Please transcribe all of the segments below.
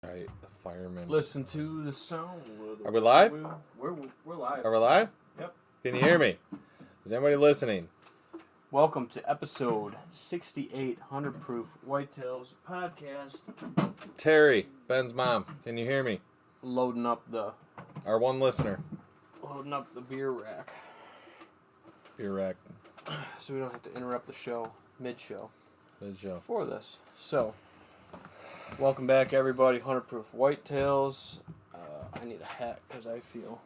Right, the fireman. Listen to the sound. Are we live? We're live. Are we live? Yep. Can you hear me? Is anybody listening? Welcome to episode 6800 Proof Whitetails podcast. Terry, Ben's mom. Can you hear me? Loading up the Our one listener. beer rack. Beer rack. So we don't have to interrupt the show mid-show. Mid-show. For this. So, welcome back everybody. 100 Proof Whitetails. I need a hat because I feel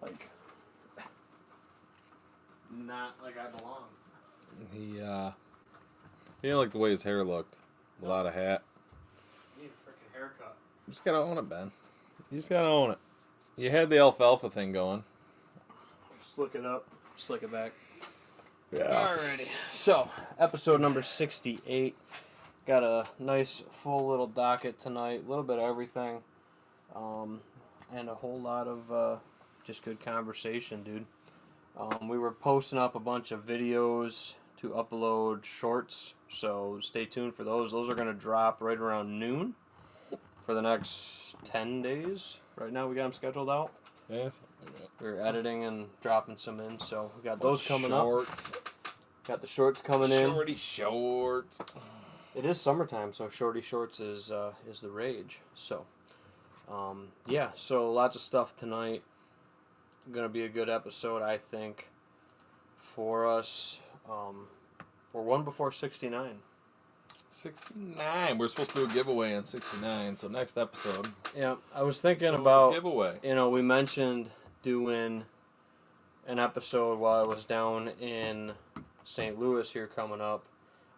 like not like I belong. He didn't like the way his hair looked. A lot of hat. I need a freaking haircut. You just gotta own it, Ben. You just gotta own it. You had the alfalfa thing going. Slick it up, slick it back. Yeah. Alrighty. So, episode number 68. Got a nice full little docket tonight. A little bit of everything. And a whole lot of just good conversation, dude. We were posting up a bunch of videos to upload shorts. So, stay tuned for those. Those are going to drop right around noon for the next 10 days. Right now, we got them scheduled out. Yes. We're editing and dropping some in, so we got those coming up. Got the shorts coming in. Shorty shorts. It is summertime, so shorty shorts is the rage. So, yeah. So lots of stuff tonight. Gonna be a good episode, I think, for us. We're one before 69. 69. We're supposed to do a giveaway on 69, so next episode. Yeah, I was thinking about giveaway. We mentioned doing an episode while I was down in St. Louis here coming up,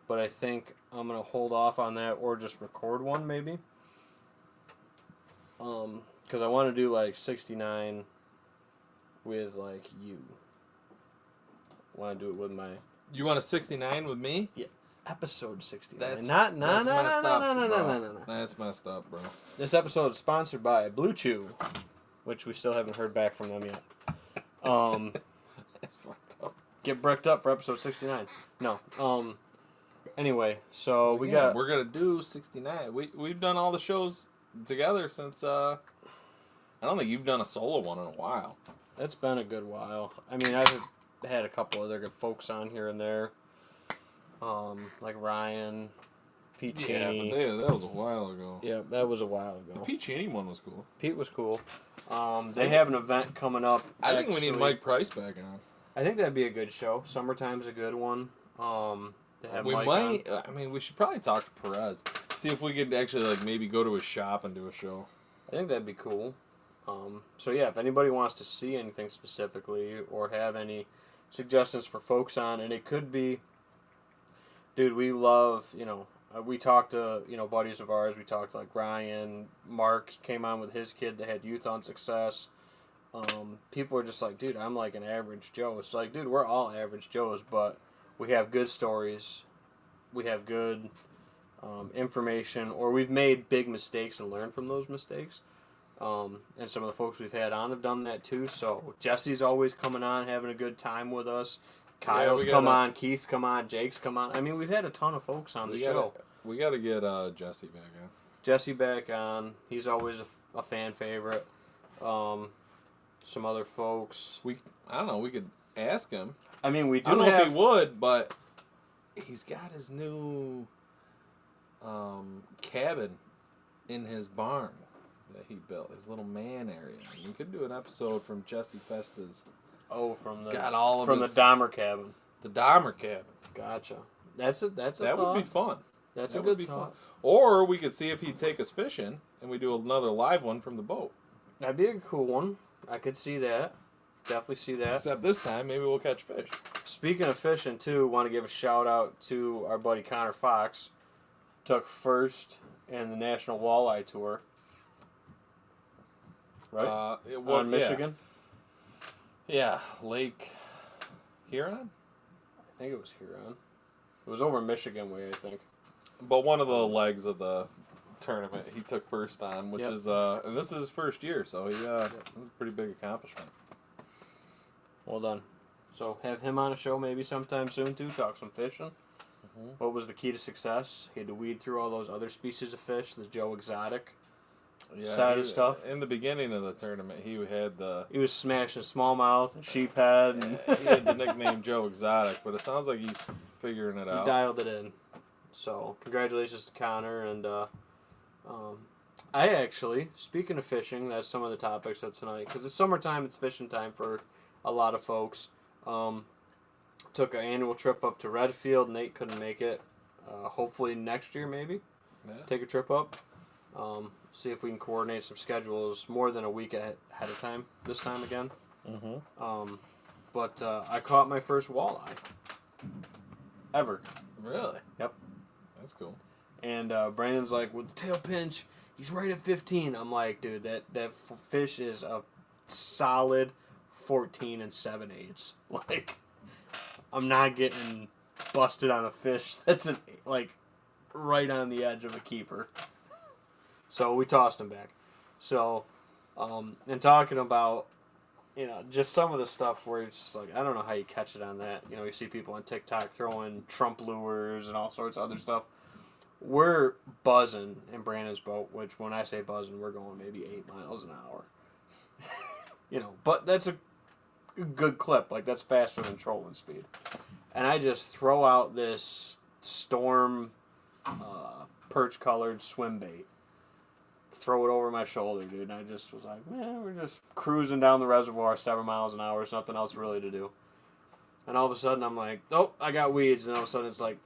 but I think I'm gonna hold off on that or just record one maybe. Because I want to do like 69 with like you. I want to do it with my. You want a 69 with me? Yeah. Episode 69. That's messed up. That's messed up, bro. This episode is sponsored by Blue Chew, which we still haven't heard back from them yet. That's fucked up. Get bricked up for episode 69. No. Anyway, so we're gonna do 69. We've done all the shows together since I don't think you've done a solo one in a while. It's been a good while. I mean, I've had a couple other good folks on here and there. Like Ryan, Pete Cheney. Yeah, but that was a while ago. Yeah, that was a while ago. The Pete Cheney one was cool. Pete was cool. They have an event coming up. I think we need Mike Price back on. I think that'd be a good show. Summertime's a good one. We might. I mean, we should probably talk to Perez. See if we could actually like maybe go to his shop and do a show. I think that'd be cool. So yeah, if anybody wants to see anything specifically or have any suggestions for folks on, and it could be, dude, we love, we talked to, buddies of ours. We talked to like Ryan, Mark came on with his kid that had Youth on Success. People are just like, dude, I'm like an average Joe. It's like, dude, we're all average Joes, but we have good stories. We have good information, or we've made big mistakes and learned from those mistakes. And some of the folks we've had on have done that too. So Jesse's always coming on, having a good time with us. Kyle's come on, Keith's come on, Jake's come on. I mean, we've had a ton of folks on the show. We got to get Jesse back on. Jesse back on. He's always a fan favorite. Some other folks. I don't know. We could ask him. I mean, we do. I don't know if he would, but he's got his new cabin in his barn that he built, his little man area. We could do an episode from Jesse Festa's. Oh, from the Dahmer cabin. The Dahmer cabin. Gotcha. That's a that thought. Would be fun. That's a good thought. Or we could see if he'd take us fishing, and we do another live one from the boat. That'd be a cool one. I could see that. Definitely see that. Except this time, maybe we'll catch fish. Speaking of fishing, too, want to give a shout out to our buddy Connor Fox. Took first in the National Walleye Tour. Right? On Michigan? Yeah, Lake Huron? I think it was Huron. It was over Michigan way, I think. But one of the legs of the tournament he took first on, which is, and this is his first year, so he, that's a pretty big accomplishment. Well done. So have him on a show maybe sometime soon, too. Talk some fishing. Mm-hmm. What was the key to success? He had to weed through all those other species of fish, the Joe Exotic. side of stuff. In the beginning of the tournament, he was smashing smallmouth and sheephead. And he had the nickname Joe Exotic, but it sounds like he's figuring it out. He dialed it in. So, congratulations to Connor. And I actually, speaking of fishing, that's some of the topics of tonight. Because it's summertime, it's fishing time for a lot of folks. Took an annual trip up to Redfield. Nate couldn't make it. Hopefully next year, maybe. Yeah. Take a trip up. See if we can coordinate some schedules more than a week ahead of time this time again. Mm-hmm. But I caught my first walleye ever. Really? Yep. That's cool. And Brandon's like, with the tail pinch, he's right at 15. I'm like, dude, that fish is a solid 14 7/8. Like, I'm not getting busted on a fish that's right on the edge of a keeper. So we tossed him back. So, and talking about, just some of the stuff where it's just like, I don't know how you catch it on that. You see people on TikTok throwing Trump lures and all sorts of other stuff. We're buzzing in Brandon's boat, which when I say buzzing, we're going maybe 8 miles an hour. But that's a good clip. Like, that's faster than trolling speed. And I just throw out this storm perch-colored swim bait. Throw it over my shoulder, dude. And I just was like, man, we're just cruising down the reservoir 7 miles an hour. There's nothing else really to do. And all of a sudden, I'm like, oh, I got weeds. And all of a sudden, it's like,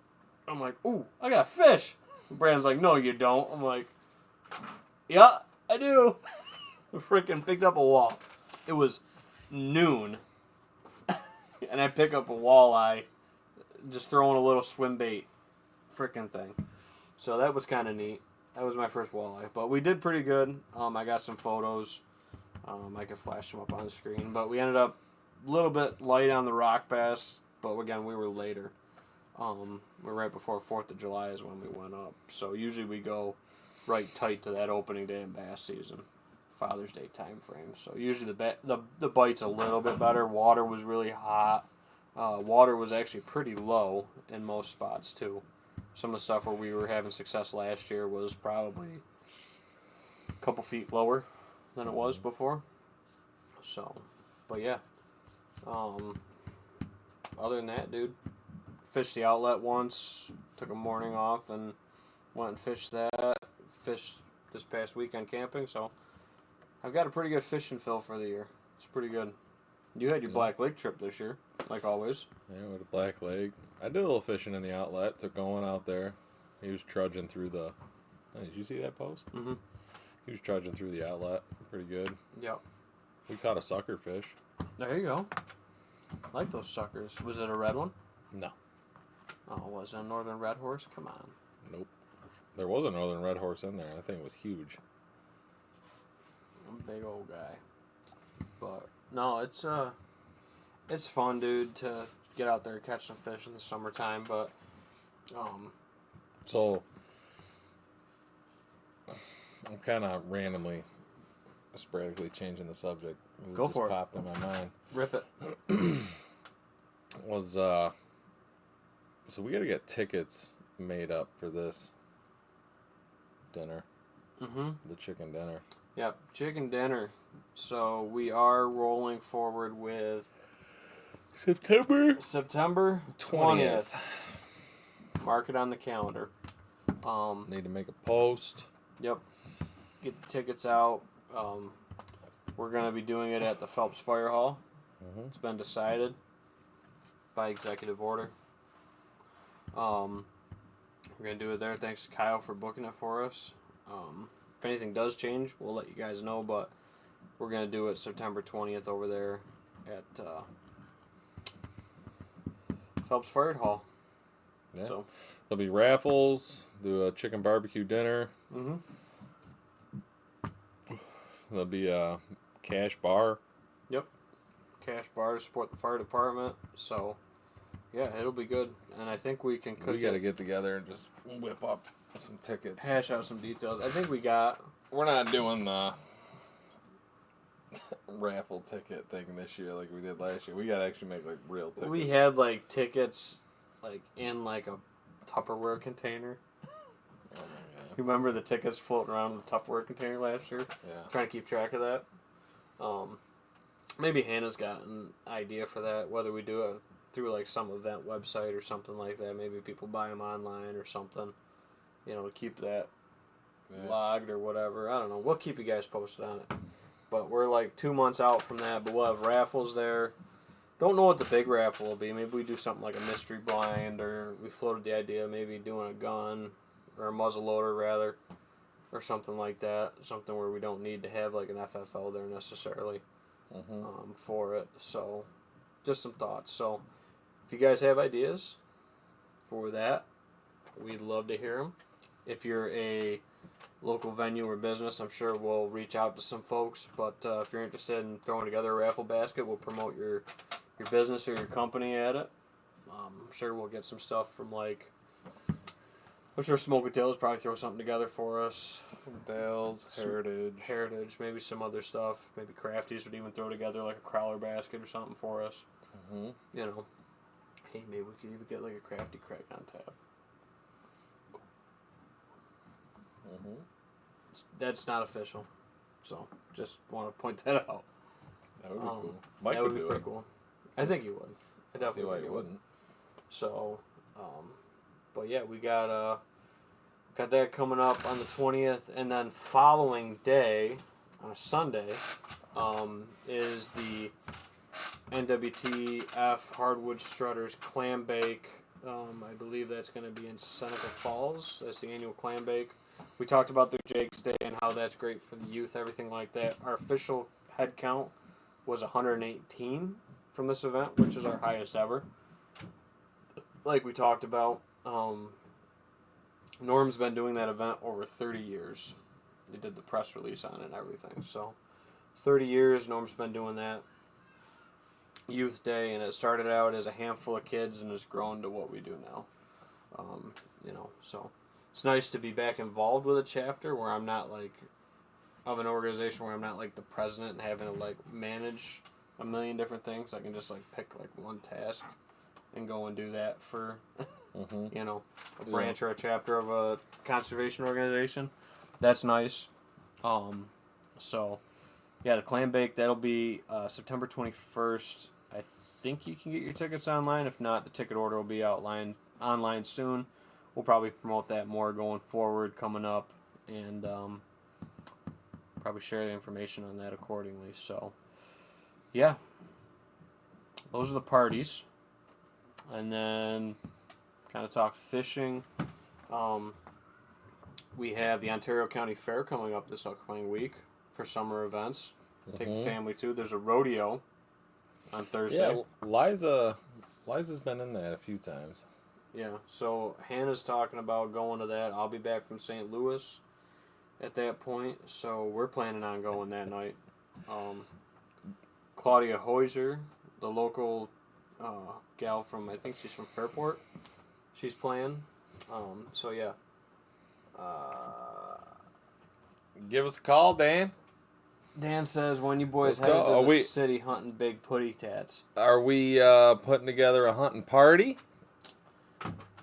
I'm like, ooh, I got fish. And Brandon's like, no, you don't. I'm like, yeah, I do. I freaking picked up a wall. It was noon. And I pick up a walleye, just throwing a little swim bait freaking thing. So that was kind of neat. That was my first walleye. But we did pretty good. I got some photos. I could flash them up on the screen. But we ended up a little bit light on the rock bass. But again, we were later. We're right before 4th of July is when we went up. So usually we go right tight to that opening day in bass season. Father's Day time frame. So usually the bite's a little bit better. Water was really hot. Water was actually pretty low in most spots too. Some of the stuff where we were having success last year was probably a couple feet lower than it was before. So, but yeah. Other than that, dude, fished the outlet once, took a morning off and went and fished that. Fished this past weekend camping, so I've got a pretty good fishing fill for the year. It's pretty good. You had your Black Lake trip this year, like always. Yeah, with a Black Lake. I did a little fishing in the outlet. Took Owen out there. He was trudging through the... Hey, did you see that post? Mm-hmm. He was trudging through the outlet. Pretty good. Yep. We caught a sucker fish. There you go. I like those suckers. Was it a red one? No. Oh, was it a northern red horse? Come on. Nope. There was a northern red horse in there. I think it was huge. A big old guy. But no, it's fun, dude, to get out there and catch some fish in the summertime. But so I'm kind of randomly, sporadically changing the subject. Go for it. Just popped in my mind. Rip it. So we got to get tickets made up for this dinner. Mm-hmm. The chicken dinner. Yep, chicken dinner. So we are rolling forward with September 20th. Mark it on the calendar. Need to make a post. Yep. Get the tickets out. We're going to be doing it at the Phelps Fire Hall. Mm-hmm. It's been decided by executive order. We're going to do it there. Thanks to Kyle for booking it for us. If anything does change, we'll let you guys know, but we're going to do it September 20th over there at Phelps Fire Hall. Yeah. So There'll be raffles, do a chicken barbecue dinner. Mm-hmm. There'll be a cash bar. Yep. Cash bar to support the fire department. So, yeah, it'll be good. And I think we can cook. We got to get together and just whip up some tickets. Hash out some details. I think we got... We're not doing the raffle ticket thing this year like we did last year. We got to actually make, like, real tickets. We had, like, tickets, like, in, like, a Tupperware container. Oh, my You remember the tickets floating around in the Tupperware container last year? Yeah. Trying to keep track of that. Maybe Hannah's got an idea for that, whether we do it through like some event website or something like that. Maybe people buy them online or something, to keep that logged or whatever. I don't know. We'll keep you guys posted on it. But we're like 2 months out from that, but we'll have raffles there. Don't know what the big raffle will be. Maybe we do something like a mystery blind, or we floated the idea of maybe doing a gun or a muzzle loader rather, or something like that. Something where we don't need to have like an FFL there necessarily for it. So just some thoughts. So if you guys have ideas for that, we'd love to hear them. If you're a local venue or business, I'm sure we'll reach out to some folks. But if you're interested in throwing together a raffle basket, we'll promote your business or your company at it. I'm sure we'll get some stuff from like, I'm sure Smoke Whitetails probably throw something together for us. Whitetails, Heritage. Maybe some other stuff. Maybe Crafties would even throw together like a crawler basket or something for us. Hey, maybe we could even get like a Crafty Craig on tap. That's not official, so just want to point that out. That would be cool. Mike that would be do pretty it. cool. I think you would. I definitely see why think you wouldn't. So, but yeah, we got that coming up on the 20th, and then following day, on a Sunday, is the NWTF Hardwood Strutters Clam Bake. I believe that's going to be in Seneca Falls. That's the annual Clam Bake. We talked about their Jake's Day and how that's great for the youth, everything like that. Our official head count was 118 from this event, which is our highest ever. Like we talked about, Norm's been doing that event over 30 years. They did the press release on it and everything. So 30 years Norm's been doing that Youth Day, and it started out as a handful of kids and has grown to what we do now. So it's nice to be back involved with a chapter where I'm not like, of an organization where I'm not like the president and having to like manage a million different things. I can just like pick like one task and go and do that for a branch or a chapter of a conservation organization. That's nice. So yeah, the Clam Bake, that'll be September 21st. I think you can get your tickets online. If not, the ticket order will be online soon. We'll probably promote that more going forward, coming up, and probably share the information on that accordingly. So, yeah, those are the parties. And then kind of talk fishing. We have the Ontario County Fair coming up this upcoming week for summer events. Take the family to. There's a rodeo on Thursday. Yeah, Liza's been in that a few times. Yeah, so Hannah's talking about going to that. I'll be back from St. Louis at that point, so we're planning on going that night. Claudia Hoyser, the local gal from, I think she's from Fairport, she's playing. So yeah. Give us a call, Dan. Dan says, when you boys Let's headed go. to the city hunting big putty tats. Are we putting together a hunting party?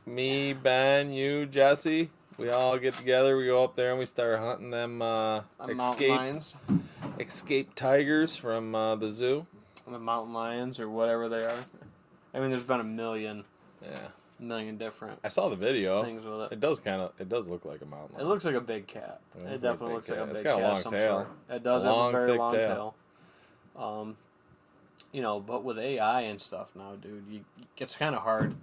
Me, Ben, you, Jesse, we all get together. We go up there and we start hunting them Mountain lions. escaped tigers from the zoo. The mountain lions or whatever they are. I mean, there's been a million different. I saw the video. Things with it. It does look like a mountain lion. It looks like a big cat. It definitely looks like a big cat. It's got a long tail. Sort. It does have a very long tail. But with AI and stuff now, dude, it's kind of hard.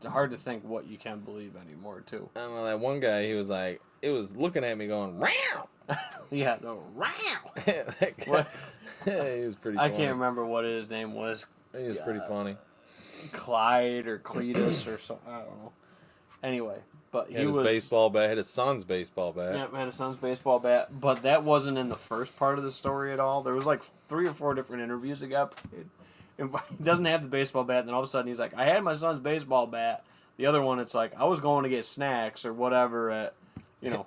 Hard to think what you can believe anymore, too. I don't know, that one guy, he was like, it was looking at me going, "Row!" Yeah, no, row! That guy, he was pretty funny. I can't remember what his name was. He was pretty funny. Clyde or Cletus or something, I don't know. Anyway, but he had his was baseball bat, had his son's baseball bat. Yeah, had his son's baseball bat, but that wasn't in the first part of the story at all. There was like 3 or 4 different interviews that got played. He doesn't have the baseball bat, and then all of a sudden he's like, I had my son's baseball bat. The other one, it's like, I was going to get snacks or whatever at,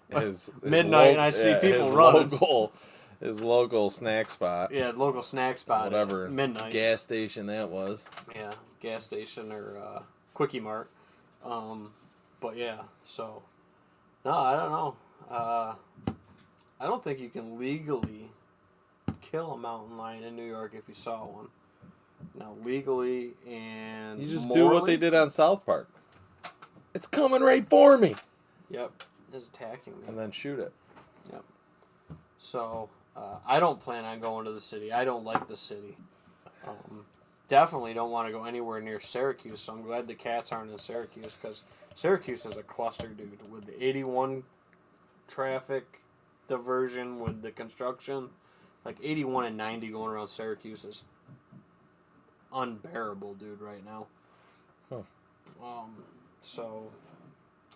his midnight, and I see people running. His local snack spot. Yeah, local snack spot. Whatever. At midnight. Gas station that was. Yeah, gas station or Quickie Mart. But yeah, so no, I don't know. I don't think you can legally kill a mountain lion in New York if you saw one. Now, legally and You just morally, do what they did on South Park. It's coming right for me. Yep, it's attacking me. And then shoot it. Yep. So I don't plan on going to the city. I don't like the city. Definitely don't want to go anywhere near Syracuse. So I'm glad the cats aren't in Syracuse because Syracuse is a cluster, dude. With the 81 traffic diversion, with the construction, like 81 and 90 going around Syracuse is unbearable, dude, right now. Huh. So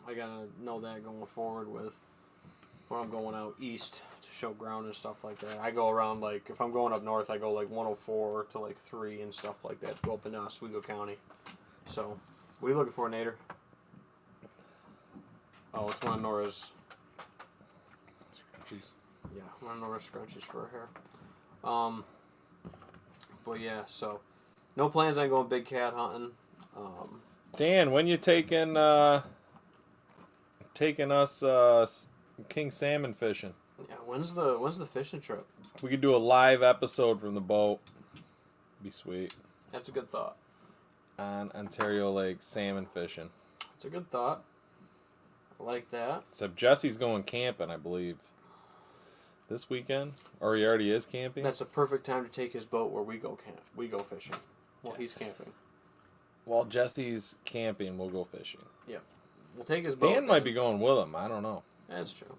I gotta know that going forward with when I'm going out east to show ground and stuff like that. I go around, like, if I'm going up north, I go like 104 to like 3 and stuff like that. Go up in Oswego County. So, what are you looking for, Nader? Oh, it's one of Nora's. Scrunchies. Yeah, one of Nora's scrunchies for her hair. But yeah, so no plans on going big cat hunting. Dan, when you taking us king salmon fishing? Yeah, when's the fishing trip? We could do a live episode from the boat. Be sweet. That's a good thought. On Ontario Lake salmon fishing. It's a good thought. I like that. Except Jesse's going camping, I believe. This weekend? Or he already is camping? That's a perfect time to take his boat where we go fishing. While he's camping. While Jesse's camping, we'll go fishing. Yeah. We'll take his boat. Dan might be going with him. I don't know. That's true.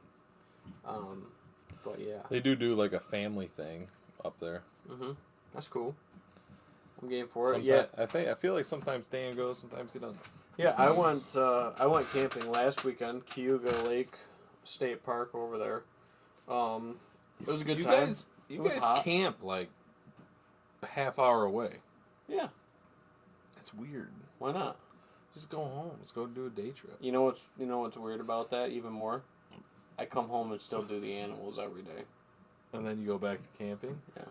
But yeah. They do like a family thing up there. Mm-hmm. That's cool. I'm game for it. I feel like sometimes Dan goes, sometimes he doesn't. Yeah, I went camping last weekend, Cayuga Lake State Park over there. It was a good time. You guys camp like a half hour away. Yeah. That's weird. Why not? Just go home. Let's go do a day trip. You know what's weird about that even more? I come home and still do the animals every day. And then you go back to camping? Yeah.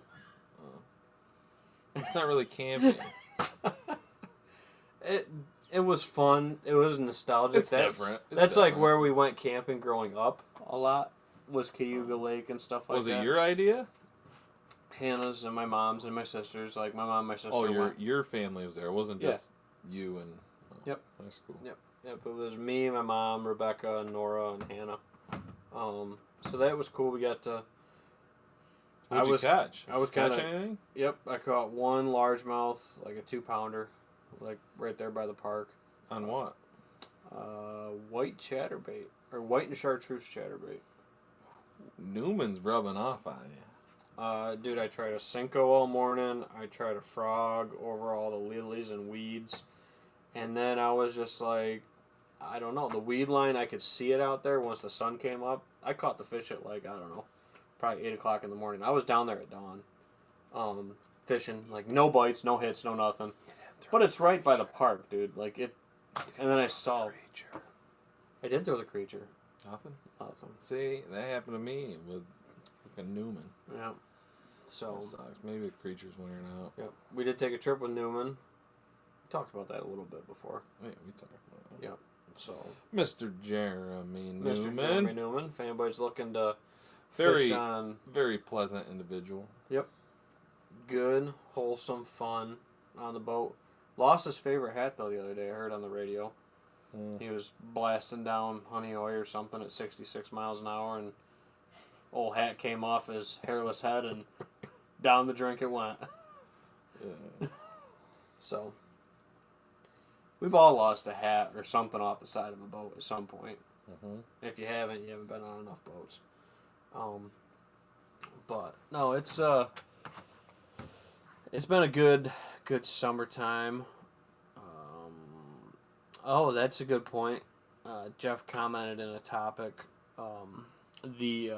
It's not really camping. It was fun. It was nostalgic. It's different. That's like where we went camping growing up a lot. Was Cayuga Lake and stuff like that. Was it your idea? Hannah's and my mom's and my sister's. Like my mom and my sister. Oh, your family was there. It wasn't just you and. Yep. That's cool. Yep. It was me, my mom, Rebecca, and Nora, and Hannah. So that was cool. We got to. What'd you catch? I was catch anything? Yep, I caught one largemouth, like a 2-pounder, like right there by the park. On what? White chatterbait or white and chartreuse chatterbait. Newman's rubbing off on you. Dude, I tried a Cinco all morning. I tried a frog over all the lilies and weeds, and then I was just like, I don't know. The weed line, I could see it out there once the sun came up. I caught the fish at like, I don't know, probably 8 o'clock in the morning. I was down there at dawn, fishing, like no bites, no hits, no nothing. But it's right by the park, dude. Like it, and then I saw. I did throw the creature. Nothing? Nothing. See, that happened to me with fucking Newman. Yeah. So. That sucks. Maybe the creature's wearing out. Yep. We did take a trip with Newman. We talked about that a little bit before. Yeah, we talked about that. Yep. So. Mr. Jeremy Newman. Mr. Jeremy Newman. If anybody's looking to very, fish on. Very pleasant individual. Yep. Good, wholesome fun on the boat. Lost his favorite hat, though, the other day. I heard on the radio. He was blasting down Honey Oy or something at 66 miles an hour, and old hat came off his hairless head, and down the drink it went. Yeah. So, we've all lost a hat or something off the side of a boat at some point. Mm-hmm. If you haven't been on enough boats. But, no, it's been a good summertime. Oh, that's a good point. Jeff commented in a topic. The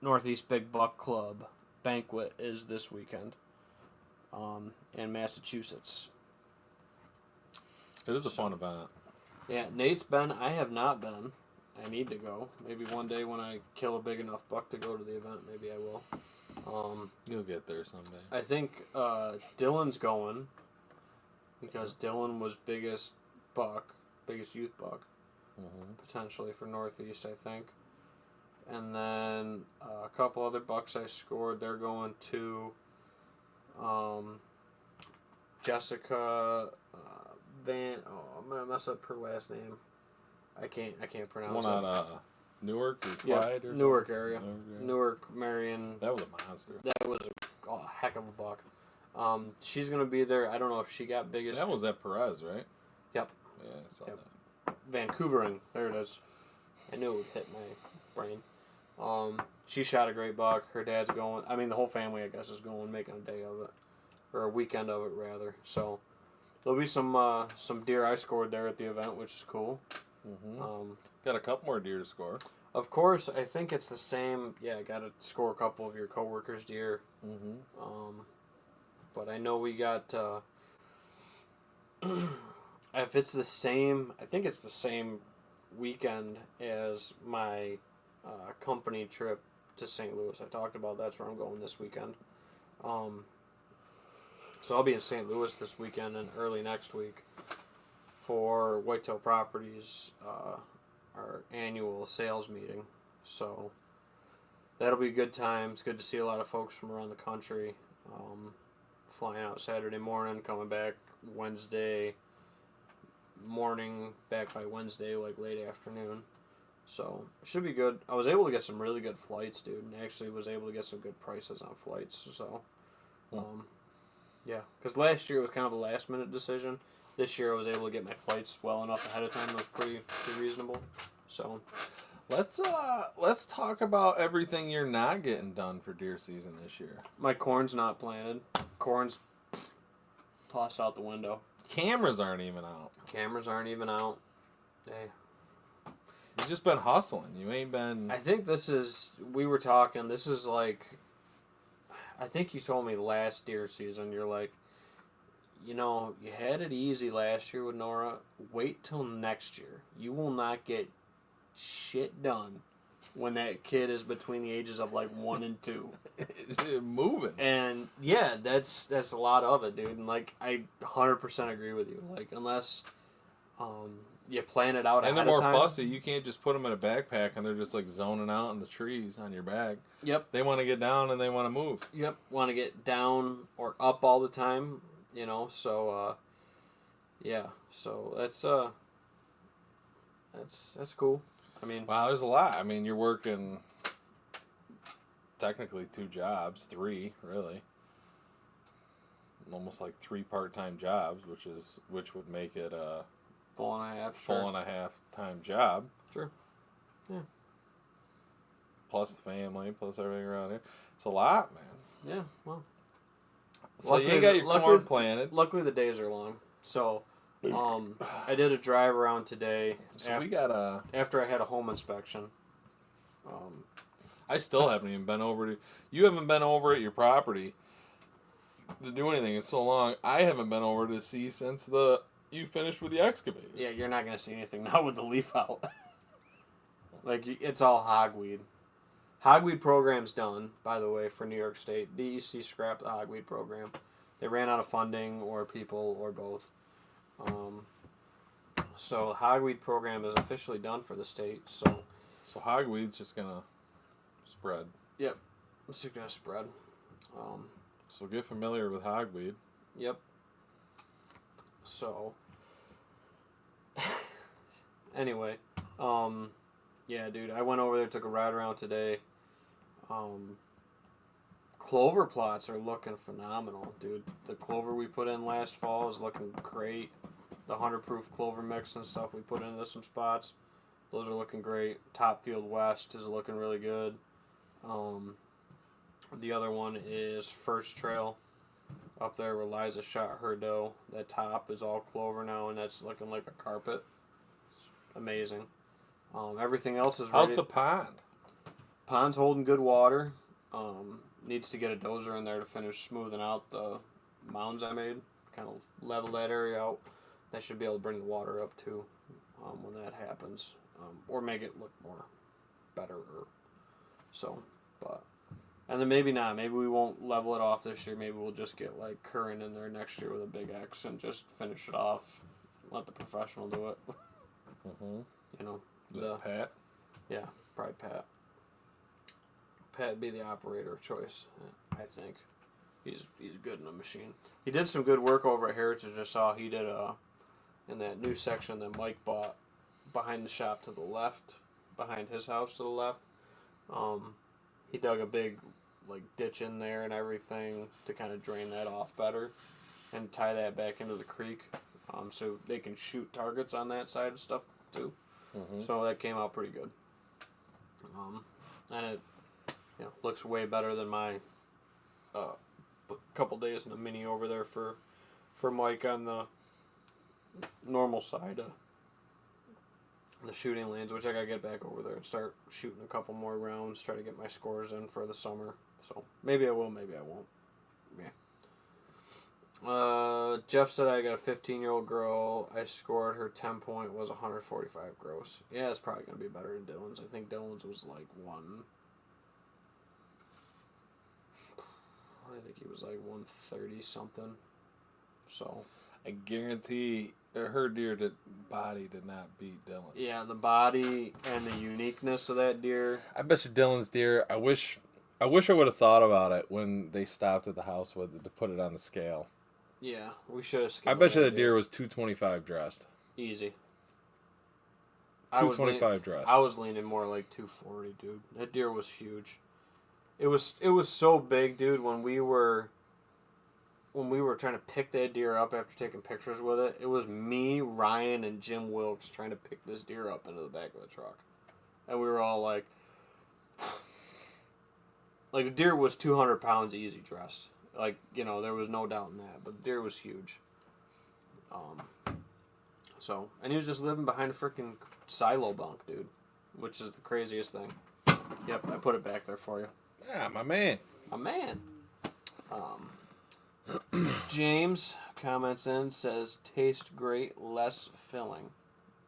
Northeast Big Buck Club banquet is this weekend in Massachusetts. It is a fun event. Yeah, Nate's been. I have not been. I need to go. Maybe one day when I kill a big enough buck to go to the event, maybe I will. You'll get there someday. I think Dylan's going because Dylan was biggest youth buck. potentially for Northeast, I think. And then a couple other bucks I scored. They're going to Jessica Van. Oh, I'm gonna mess up her last name. I can't pronounce it. One on Newark or Clyde or Newark something? area. Newark, Marion. That was a monster. That was a heck of a buck. She's gonna be there. I don't know if she got biggest. That was at Perez, right? Yep. Yeah, I saw that. Vancouvering. There it is. I knew it would hit my brain. She shot a great buck. Her dad's going. I mean, the whole family, I guess, is going, making a day of it, or a weekend of it rather. So there'll be some deer I scored there at the event, which is cool. Got a couple more deer to score. Of course, I think it's the same. Yeah, I got to score a couple of your coworkers' deer. But I know we got. If it's the same, I think it's the same weekend as my company trip to St. Louis. I talked about that's where I'm going this weekend. So I'll be in St. Louis this weekend and early next week for Whitetail Properties, our annual sales meeting. So that'll be a good time. It's good to see a lot of folks from around the country. Flying out Saturday morning, coming back Wednesday morning, back by Wednesday, like late afternoon. So it should be good. I was able to get some really good flights, dude, and actually was able to get some good prices on flights. So, yeah, because last year it was kind of a last minute decision. This year I was able to get my flights well enough ahead of time. It was pretty reasonable. So let's talk about everything you're not getting done for deer season this year. my corn's not planted. Corn's tossed out the window. Cameras aren't even out. Cameras aren't even out. Hey. You've just been hustling. You ain't been. I think we were talking, this is like, I think you told me last deer season, you're like, you had it easy last year with Nora. Wait till next year. You will not get shit done when that kid is between the ages of like 1 and 2. Moving. And yeah, that's a lot of it, dude. And like, I 100% agree with you. Like, unless you plan it out and ahead they're of more time. fussy. You can't just put them in a backpack and they're just like zoning out in the trees on your bag. Yep. They want to get down and they want to move. Yep. Want to get down or up all the time, so yeah. So that's cool. I mean, wow, there's a lot. I mean, you're working technically 2 jobs, 3 really. Almost like 3 part-time jobs, which would make it a full and a half. full and a half time job. Sure. Yeah. Plus the family, plus everything around here. It's a lot, man. Yeah. Well. So you ain't got your corn planted. Luckily, the days are long. So, I did a drive around today. So we got after I had a home inspection. I still haven't even been over to. You haven't been over at your property to do anything in so long. I haven't been over to see since you finished with the excavator. Yeah, you're not gonna see anything now with the leaf out. Like, it's all hogweed. Hogweed program's done, by the way, for New York State. DEC scrapped the hogweed program. They ran out of funding, or people, or both. So the hogweed program is officially done for the state. So hogweed's just gonna spread. Yep, it's just gonna spread. So get familiar with hogweed. Yep. So anyway, yeah, dude, I went over there, took a ride around today. Clover plots are looking phenomenal, dude. The clover we put in last fall is looking great. The 100-proof clover mix and stuff we put into some spots, those are looking great. Top Field West is looking really good. The other one is First Trail up there where Liza shot her doe. That top is all clover now, and that's looking like a carpet. It's amazing. Everything else is ready. How's the pond? Pond's holding good water. Needs to get a dozer in there to finish smoothing out the mounds I made. Kind of level that area out. That should be able to bring the water up too when that happens. Or make it look more better. So, and then maybe not. Maybe we won't level it off this year. Maybe we'll just get like Curran in there next year with a big X and just finish it off. Let the professional do it. Mm-hmm. You know, The Pat. Yeah, probably Pat. Pat'd be the operator of choice, I think. He's good in the machine. He did some good work over at Heritage. I saw he did in that new section that Mike bought behind the shop to the left, behind his house to the left. He dug a big ditch in there and everything to kind of drain that off better and tie that back into the creek, so they can shoot targets on that side of stuff too. Mm-hmm. So that came out pretty good. And it looks way better than my couple days in the mini over there for Mike on the normal side of the shooting lanes, which I gotta get back over there and start shooting a couple more rounds, try to get my scores in for the summer. So maybe I will, maybe I won't. Yeah. Jeff said I got a 15-year-old girl. I scored her 10 point was 145 gross. Yeah, it's probably gonna be better than Dylan's. I think Dylan's was like one. I think he was like 130 something. So I guarantee her deer body did not beat Dylan's. Yeah, the body and the uniqueness of that deer. I bet you Dylan's deer. I wish I would have thought about it when they stopped at the house with it to put it on the scale. Yeah, we should have. I bet you the deer was 225 dressed. Easy. 225 dressed. I was leaning more like 240, dude. That deer was huge. It was so big, dude. When we were trying to pick that deer up after taking pictures with it, it was me, Ryan, and Jim Wilkes trying to pick this deer up into the back of the truck, and we were all like the deer was 200 pounds easy dressed. There was no doubt in that. But the deer was huge. And he was just living behind a freaking silo bunk, dude, which is the craziest thing. Yep, I put it back there for you. Yeah, my man. My man. James comments in, says, taste great, less filling.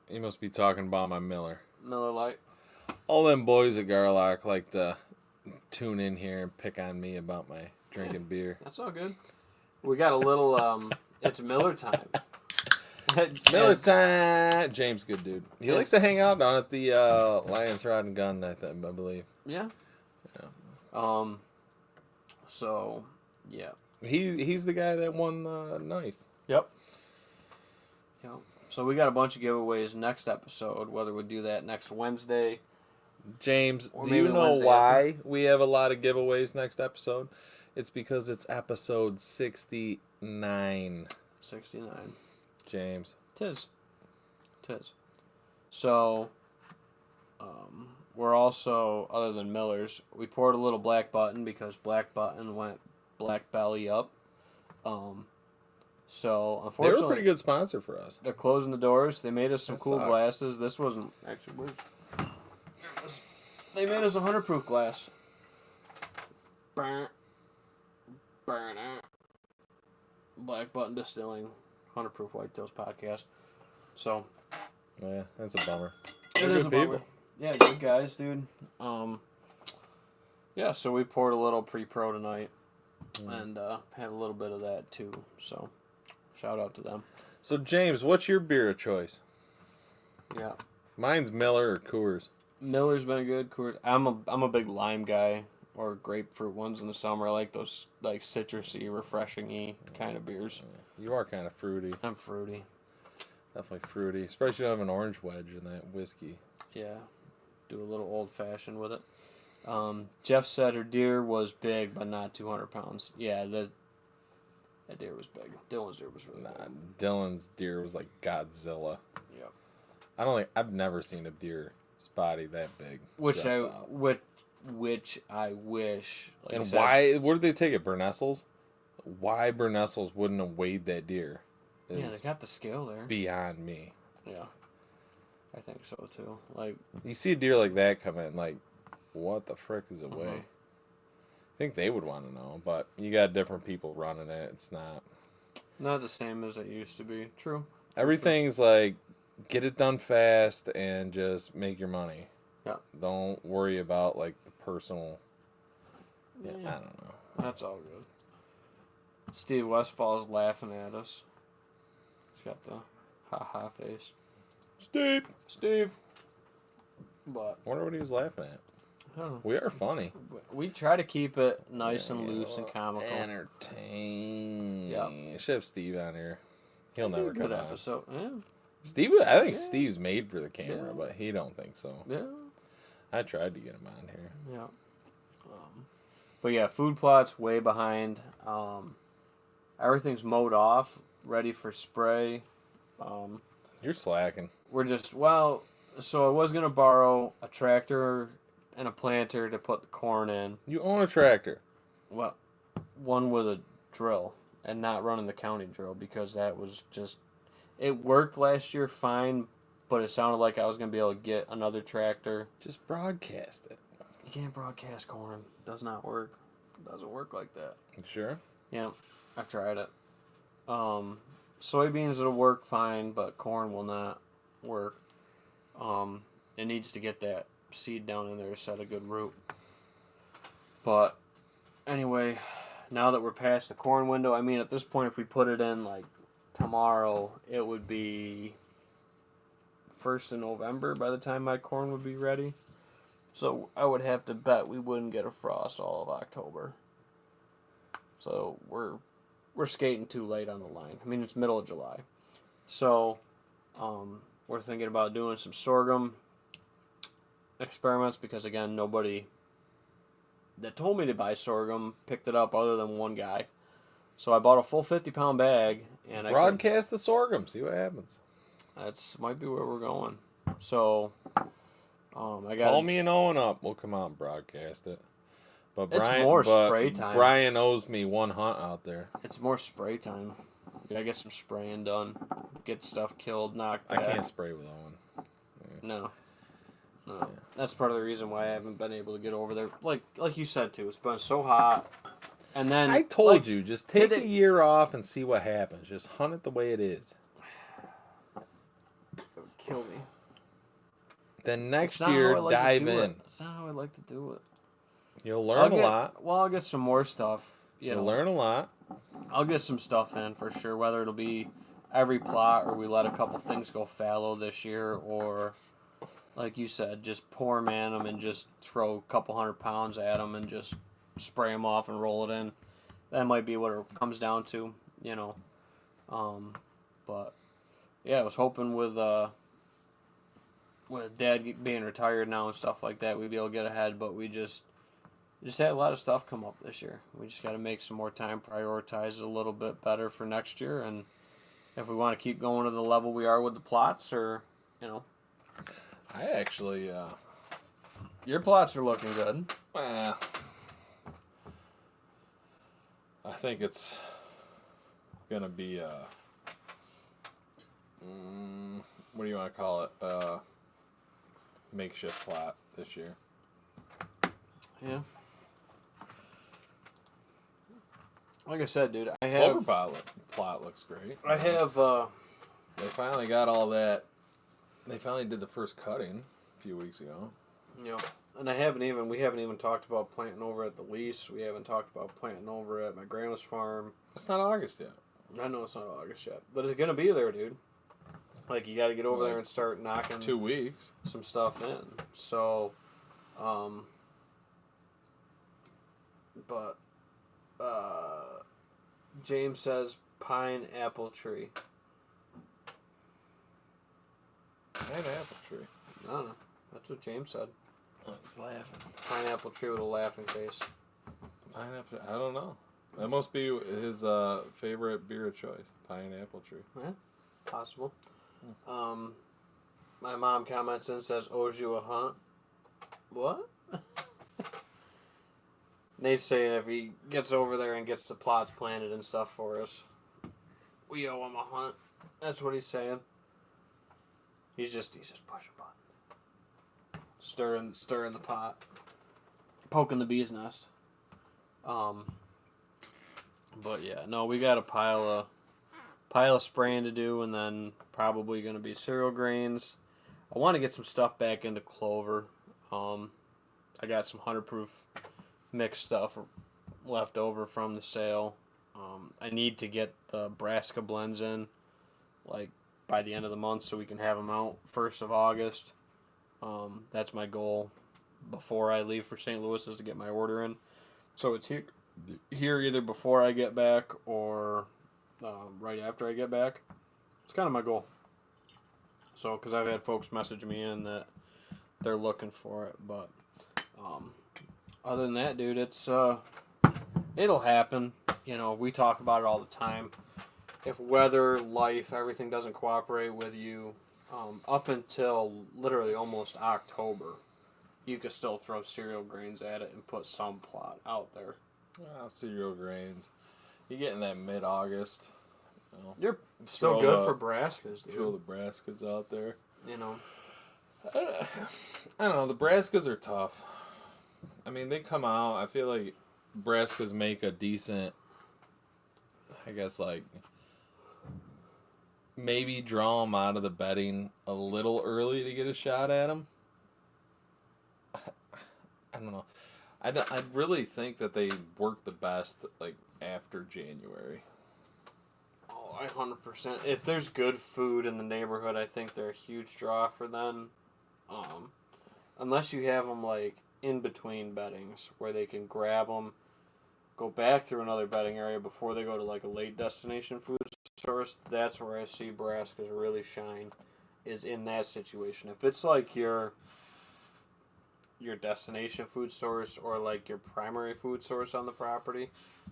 He must be talking about my Miller. Miller Lite. All them boys at Garlock like to tune in here and pick on me about my drinking beer. That's all good. We got a little, it's Miller time. Miller time! James, good dude. He likes to hang out down at the Lions Rod and Gun, I believe. Yeah. So, yeah. He's the guy that won the knife. Yep. So we got a bunch of giveaways next episode, whether we do that next Wednesday. James, do you know why we have a lot of giveaways next episode? It's because it's episode 69. 69. James. Tis. So, we're also, other than Miller's, we poured a little Black Button because Black Button went black belly up. So, unfortunately, they were a pretty good sponsor for us. They're closing the doors. They made us some cool glasses. This wasn't actually. They made us a 100 proof glass. Burn it. Black Button Distilling, 100 proof Whitetails podcast. So, yeah, that's a bummer. It is a bummer. Yeah, good guys, dude. Yeah, so we poured a little pre-pro tonight, and had a little bit of that too. So, shout out to them. So, James, what's your beer of choice? Yeah, mine's Miller or Coors. Miller's been good. Coors. I'm a big lime guy, or grapefruit ones in the summer. I like those citrusy, refreshing-y kind of beers. You are kind of fruity. I'm fruity. Definitely fruity. Especially if you have an orange wedge in that whiskey. Yeah. Do a little old-fashioned with it. Jeff said her deer was big, but not 200 pounds. Yeah, that deer was big. Dylan's deer was really big. Dylan's deer was like Godzilla. Yep. I've never seen a deer's body that big. Which I wish. And why? Where did they take it? Bernessels? Why Bernessels wouldn't have weighed that deer? Yeah, they got the scale there. Beyond me. Yeah, I think so too. You see a deer like that come in, what the frick does it weigh? I think they would want to know, but you got different people running it. It's not the same as it used to be. True. Everything's get it done fast and just make your money. Yeah. Don't worry about the personal. Yeah, I don't know. That's all good. Steve Westfall's laughing at us. He's got the ha-ha face. Steve. But I wonder what he was laughing at. I don't know. We are funny. We try to keep it nice and loose and comical. Entertain. Yeah. Should have Steve on here. He'll That'd be never a good come on. episode. Yeah. Steve, I think Yeah. Steve's made for the camera, Yeah. but he don't think so. Yeah. I tried to get him on here. Yeah. But yeah, food plot's way behind. Everything's mowed off, ready for spray. You're slacking. We're just, well, so I was going to borrow a tractor and a planter to put the corn in. You own a tractor. Well, one with a drill and not running the county drill because that was just, it worked last year fine, but it sounded like I was going to be able to get another tractor. Just broadcast it. You can't broadcast corn. Does not work. Doesn't work like that. You sure? Yeah, I've tried it. Soybeans will work fine, but corn will not work. It needs to get that seed down in there to set a good root. But anyway, now that we're past the corn window, I mean, at this point, if we put it in like tomorrow, it would be 1st of November by the time my corn would be ready. So I would have to bet we wouldn't get a frost all of October. So we're skating too late on the line. I mean, it's middle of July. So we're thinking about doing some sorghum experiments because, again, nobody that told me to buy sorghum picked it up other than one guy. So I bought a full 50-pound bag. And Broadcast the sorghum. See what happens. That's might be where we're going. So I got Call me and Owen up. We'll come out and broadcast it. But It's more spray time. Brian owes me one hunt out there. It's more spray time. Gotta get some spraying done. Get stuff killed, knocked back. I can't spray with Owen. No. That's part of the reason why I haven't been able to get over there. Like you said too, it's been so hot. And then I told you, just take a year off and see what happens. Just hunt it the way it is. It would kill me. Then next year, dive in. That's not how I like to do it. You'll learn a lot. Well, I'll get some more stuff. You'll learn a lot. I'll get some stuff in for sure, whether it'll be every plot or we let a couple things go fallow this year, or, like you said, just poor man them and just throw a couple 100 pounds at them and just spray them off and roll it in. That might be what it comes down to, you know. But, yeah, I was hoping with Dad being retired now and stuff like that, we'd be able to get ahead, but we just had a lot of stuff come up this year. We just got to make some more time, prioritize it a little bit better for next year, and if we want to keep going to the level we are with the plots, or, you know. I actually, Your plots are looking good. Well, I think it's going to be, what do you want to call it? Makeshift plot this year. Yeah. Like I said, dude, I have... Clover plot looks great. I have, They finally got all that. They finally did the first cutting a few weeks ago. you know, and we haven't even talked about planting over at the lease. We haven't talked about planting over at my grandma's farm. It's not August yet. I know it's not August yet, but it's gonna be there, dude. Like, you got to get over there and start knocking 2 weeks. some stuff in. So, but James says pineapple tree. Pineapple tree. I don't know. That's what James said. Oh, he's laughing. Pineapple tree with a laughing face. Pineapple. I don't know. That must be his favorite beer of choice. Pineapple tree. Yeah, possible. My mom comments and says, "Owes you a hunt." What? Nate's saying if he gets over there and gets the plots planted and stuff for us, we owe him a hunt. That's what he's saying. He's just pushing buttons, stirring the pot, poking the bee's nest. But yeah, no, we got a pile of spraying to do, and then probably going to be cereal grains. I want to get some stuff back into clover. I got some 100-proof mixed stuff left over from the sale. I need to get the Brassica blends in, like by the end of the month so we can have them out 1st of August. That's my goal before I leave for St. Louis, is to get my order in. So it's here either before I get back or right after I get back. It's kind of my goal. So, because I've had folks message me in that they're looking for it. But other than that, dude, it'll happen. You know, we talk about it all the time. If weather, life, everything doesn't cooperate with you, up until literally almost October, you could still throw cereal grains at it and put some plot out there. Cereal grains. You get in that mid-August. You know, You're still good for brassicas, dude. Throw the brassicas out there. You know. I don't know. The brassicas are tough. I mean, they come out. I feel like brassicas make a decent, I guess, like, maybe draw them out of the bedding a little early to get a shot at them. I don't know. I really think that they work the best, like, after January. Oh, 100%. If there's good food in the neighborhood, I think they're a huge draw for them. Unless you have them, like, in between beddings, where they can grab them, go back through another bedding area before they go to, like, a late destination food source. That's where I see brassicas really shine, is in that situation. If it's, like, your destination food source or like your primary food source on the property,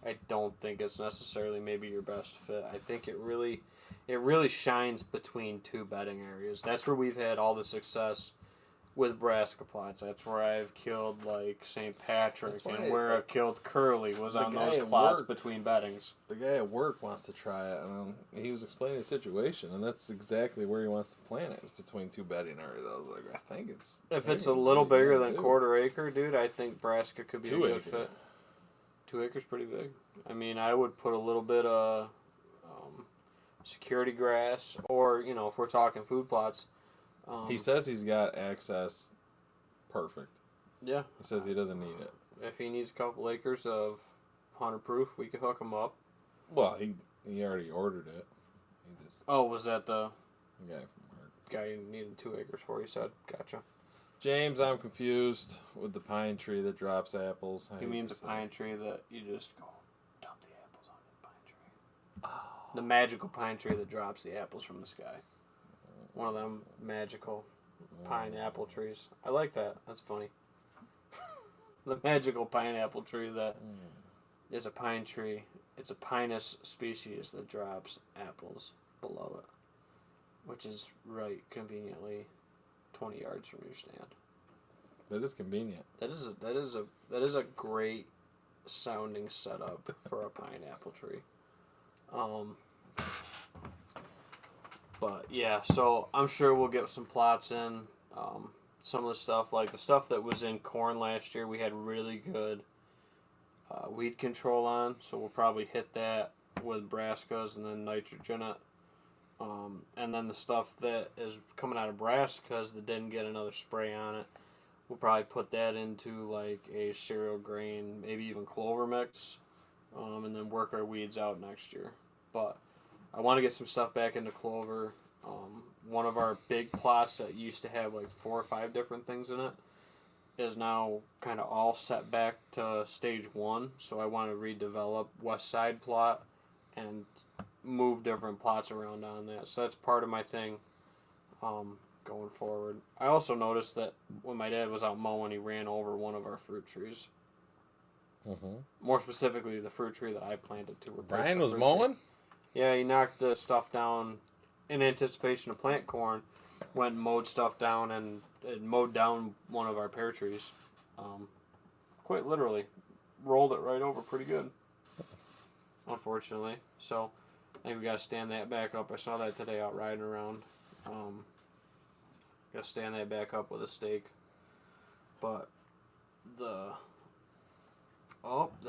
I don't think it's necessarily maybe your best fit. I think it really shines between two bedding areas. That's where we've had all the success with brassica plots. That's where I've killed like St. Patrick, and where I've killed Curly was on those plots between beddings. The guy at work wants to try it, and he was explaining the situation, and that's exactly where he wants to plant it. It's between two bedding areas. I was like, I think it's... If it's a little bigger than quarter acre, dude, I think brassica could be a good fit. 2 acres pretty big. I mean, I would put a little bit of security grass, or, you know, if we're talking food plots... he says he's got access perfect. Yeah. He says he doesn't need it. If he needs a couple acres of 100 proof, we could hook him up. Well, he already ordered it. Was that the guy from work? Guy you needed 2 acres for, you said? Gotcha. James, I'm confused with the pine tree that drops apples. He means a pine tree that you just go dump the apples on the pine tree. Oh. The magical pine tree that drops the apples from the sky. One of them magical pineapple trees. I like that. That's funny. The magical pineapple tree that is a pine tree. It's a pinus species that drops apples below it, which is right conveniently 20 yards from your stand. That is convenient. That is a great sounding setup for a pineapple tree. But yeah, so I'm sure we'll get some plots in. Some of the stuff, like the stuff that was in corn last year, we had really good weed control on, so we'll probably hit that with brassicas and then nitrogen it. And then the stuff that is coming out of brassicas that didn't get another spray on it, we'll probably put that into like a cereal grain, maybe even clover mix, and then work our weeds out next year. But I want to get some stuff back into clover. One of our big plots that used to have like 4 or 5 different things in it is now kind of all set back to stage 1. So I want to redevelop west side plot and move different plots around on that. So that's part of my thing going forward. I also noticed that when my dad was out mowing, he ran over one of our fruit trees. Mm-hmm. More specifically, the fruit tree that I planted to. Brian was mowing? Yeah, he knocked the stuff down in anticipation of plant corn, went and mowed stuff down, and it mowed down one of our pear trees. Quite literally. Rolled it right over pretty good. Unfortunately. So, I think we got to stand that back up. I saw that today out riding around. Got to stand that back up with a stake. But the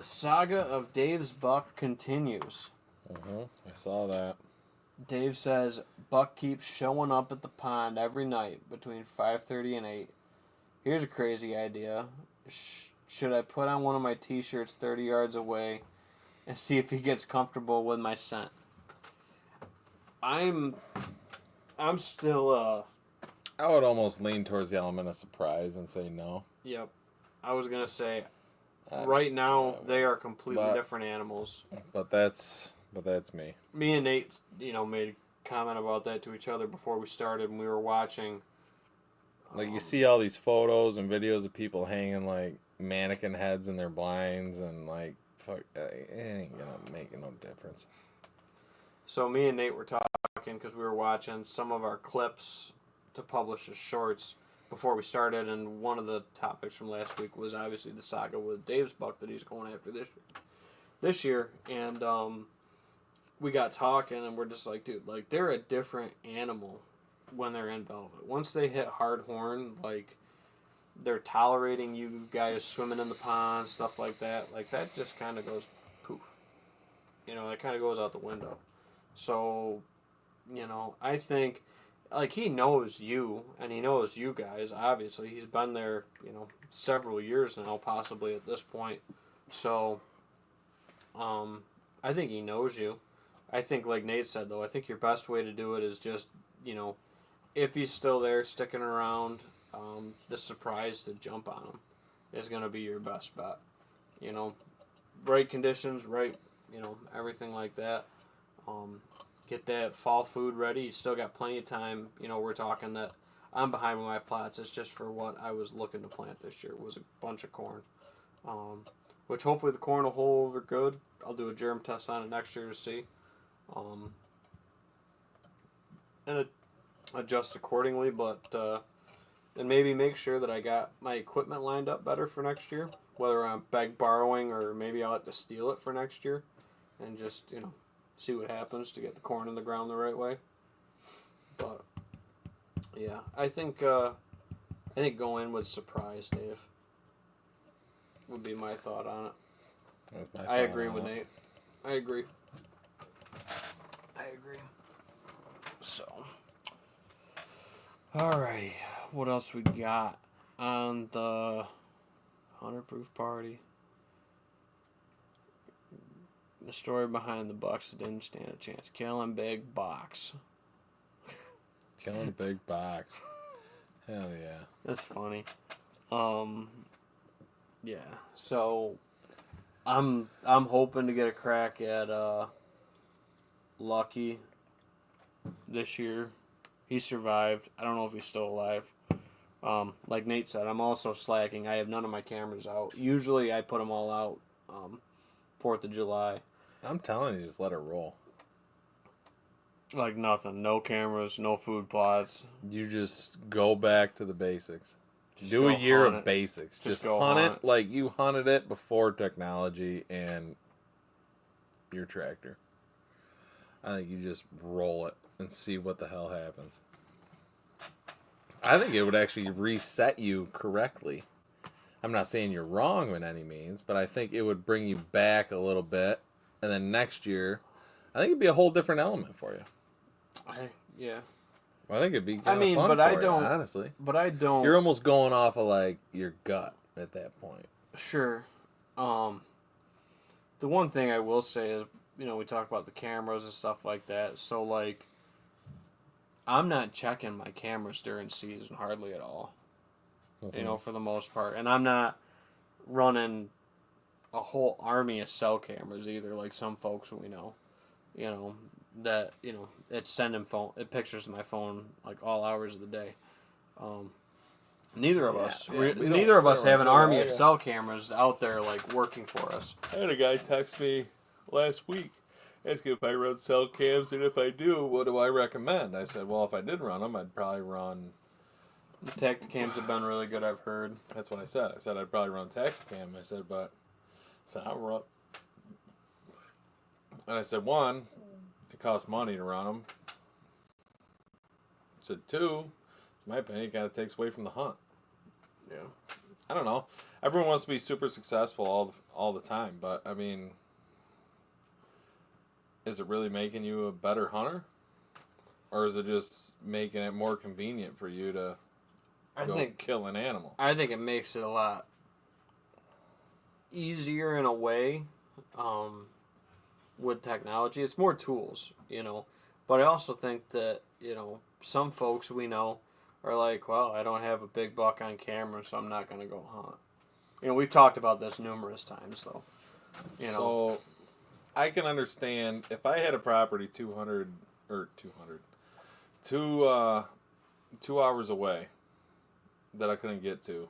saga of Dave's buck continues. I saw that. Dave says buck keeps showing up at the pond every night between 5:30 and 8. Here's a crazy idea. Should I put on one of my t-shirts 30 yards away and see if he gets comfortable with my scent? I'm I'm still, I would almost lean towards the element of surprise and say no. yep. I was going to say, I- right now, they are completely but- different animals. But that's me. Me and Nate, made a comment about that to each other before we started, and we were watching. Like, you see all these photos and videos of people hanging, like, mannequin heads in their blinds, and, like, fuck, it ain't gonna make no difference. So me and Nate were talking because we were watching some of our clips to publish as shorts before we started, and one of the topics from last week was obviously the saga with Dave's buck that he's going after this year, and we got talking, and we're just like, dude, like, they're a different animal when they're in velvet. Once they hit hard horn, like, they're tolerating you guys swimming in the pond, stuff like that. Like, that just kind of goes poof. That kind of goes out the window. So, I think, like, he knows you, and he knows you guys, obviously. He's been there, several years now, possibly at this point. So, I think he knows you. I think, like Nate said, though, I think your best way to do it is just, if he's still there, sticking around, the surprise to jump on him is going to be your best bet. Right conditions, right, everything like that. Get that fall food ready. You still got plenty of time. We're talking that I'm behind with my plots. It's just for what I was looking to plant this year. It was a bunch of corn. Which hopefully the corn will hold over good. I'll do a germ test on it next year to see. And adjust accordingly, but and maybe make sure that I got my equipment lined up better for next year. Whether I'm borrowing or maybe I'll have to steal it for next year, and just see what happens to get the corn in the ground the right way. But yeah, I think go in with surprise, Dave. Would be my thought on it. I agree with Nate. I agree. So, alrighty, what else we got on the 100-proof party? The story behind the Bucks that didn't stand a chance. Killin Big Box. Killin Big Box. Hell yeah. That's funny. Yeah. So I'm hoping to get a crack at Lucky this year. He survived. I don't know if he's still alive. Like Nate said, I'm also slacking. I have none of my cameras out. Usually I put them all out 4th of July. I'm telling you, just let it roll. Like nothing. No cameras, no food plots. You just go back to the basics. Just do a year of it. basics. Just go hunt it like you hunted it before technology and your tractor. I think you just roll it and see what the hell happens. I think it would actually reset you correctly. I'm not saying you're wrong in any means, but I think it would bring you back a little bit. And then next year, I think it'd be a whole different element for you. Yeah. Well, I think it'd be kind of fun but for I you, don't. honestly. But I don't. You're almost going off of like your gut at that point. Sure. The one thing I will say is, we talk about the cameras and stuff like that. So, like, I'm not checking my cameras during season hardly at all. Mm-hmm. For the most part. And I'm not running a whole army of cell cameras either, like some folks we know. That, it's sending pictures to my phone, like, all hours of the day. Neither of us have an army of cell cameras out there, like, working for us. I had a guy text me last week asking if I run cell cams, and if I do, what do I recommend? I said, well, if I did run them, I'd probably run... The Tacticams have been really good, I've heard. That's what I said. I said I'd probably run Tacticam. I said, but... So I'll run... And I said, one, it costs money to run them. I said, two, in my opinion, it kind of takes away from the hunt. Yeah. I don't know. Everyone wants to be super successful all the time, but, I mean... Is it really making you a better hunter? Or is it just making it more convenient for you to kill an animal? I think it makes it a lot easier in a way with technology. It's more tools, But I also think that, some folks we know are like, well, I don't have a big buck on camera, so I'm not going to go hunt. We've talked about this numerous times, though. So I can understand if I had a property 2 hours away that I couldn't get to,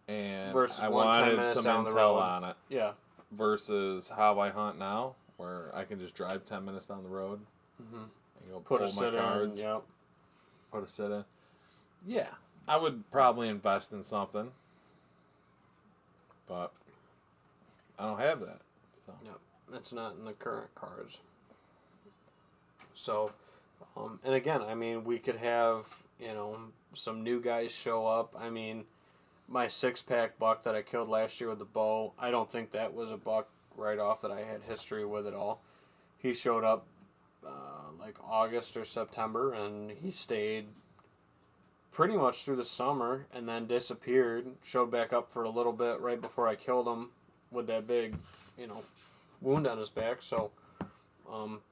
and Versus I 10 wanted minutes some down the intel road. on it. Yeah. Versus how I hunt now, where I can just drive 10 minutes down the road and go Put pull a my sit cards. in. Yep. Put a sit in. Yeah, I would probably invest in something, but I don't have that. So. Yep. It's not in the current cards. So, and again, I mean, we could have, some new guys show up. I mean, my 6-pack buck that I killed last year with the bow, I don't think that was a buck right off that I had history with at all. He showed up like August or September, and he stayed pretty much through the summer and then disappeared, showed back up for a little bit right before I killed him with that big, wound on his back. So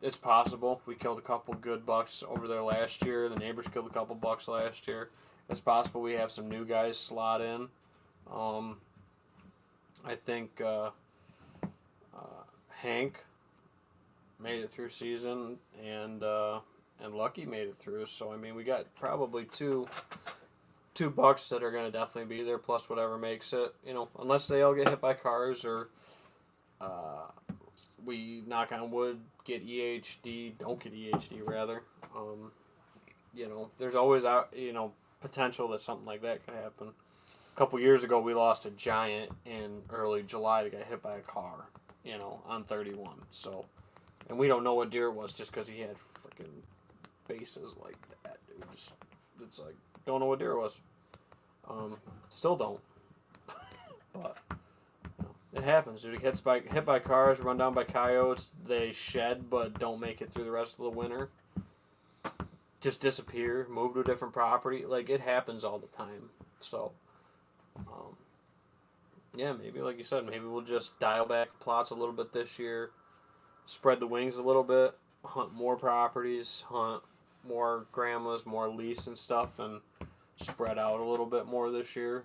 it's possible. We killed a couple good bucks over there last year. The neighbors killed a couple bucks last year. It's possible we have some new guys slot in. I think Hank made it through season, and Lucky made it through. So I mean, we got probably two bucks that are going to definitely be there, plus whatever makes it. Unless they all get hit by cars or we, knock on wood, get EHD, don't get EHD rather. There's always potential that something like that could happen. A couple years ago, we lost a giant in early July that got hit by a car, on 31. So, and we don't know what deer it was just because he had freaking bases like that, dude. It's like, don't know what deer it was. Still don't. But it happens, dude. Hit by cars, run down by coyotes. They shed, but don't make it through the rest of the winter. Just disappear, move to a different property. Like, it happens all the time. So, yeah, maybe, like you said, maybe we'll just dial back the plots a little bit this year, spread the wings a little bit, hunt more properties, hunt more grandmas, more lease and stuff, and spread out a little bit more this year